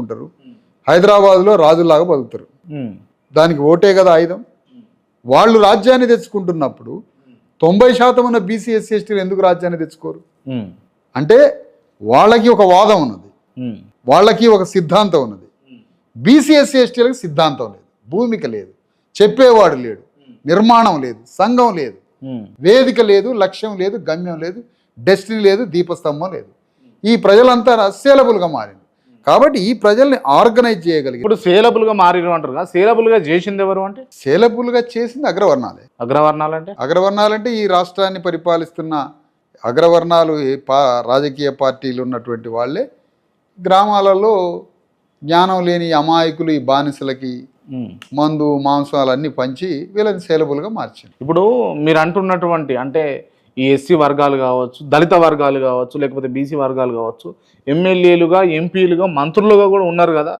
ఉంటారు, హైదరాబాద్లో రాజులాగా బతుకుతారు. దానికి ఓటే కదా ఆయుధం. వాళ్ళు రాజ్యాన్ని తెచ్చుకుంటున్నప్పుడు 90% ఉన్న బీసీ ఎస్సీ ఎస్టీలు ఎందుకు రాజ్యాన్ని తెచ్చుకోరు? అంటే వాళ్ళకి ఒక వాదం ఉన్నది, వాళ్ళకి ఒక సిద్ధాంతం ఉన్నది. బీసీ ఎస్సీ ఎస్టీలకు సిద్ధాంతం లేదు, భూమిక లేదు, చెప్పేవాడు లేడు, నిర్మాణం లేదు, సంఘం లేదు, వేదిక లేదు, లక్ష్యం లేదు, గమ్యం లేదు, డెస్టినీ లేదు, దీపస్తంభం లేదు. ఈ ప్రజలంతా సేలబుల్గా మారింది. కాబట్టి ఈ ప్రజల్ని ఆర్గనైజ్ చేయగలిగి ఇప్పుడు సేలబుల్గా మారిన అంటారు కదా, సేలబుల్గా చేసింది ఎవరు అంటే? సేలబుల్గా చేసింది అగ్రవర్ణాలే. అగ్రవర్ణాలు అంటే? అగ్రవర్ణాలంటే ఈ రాష్ట్రాన్ని పరిపాలిస్తున్న అగ్రవర్ణాలు, రాజకీయ పార్టీలు ఉన్నటువంటి వాళ్ళే గ్రామాలలో జ్ఞానం లేని అమాయకులు, ఈ బానిసలకి మందు మాంసాలన్నీ పంచి వీళ్ళని సేలబుల్గా మార్చింది. ఇప్పుడు మీరు అంటున్నటువంటి అంటే ఈ ఎస్సీ వర్గాలు కావచ్చు, దళిత వర్గాలు కావచ్చు, లేకపోతే బీసీ వర్గాలు కావచ్చు, ఎమ్మెల్యేలుగా, ఎంపీలుగా, మంత్రులుగా కూడా ఉన్నారు కదా.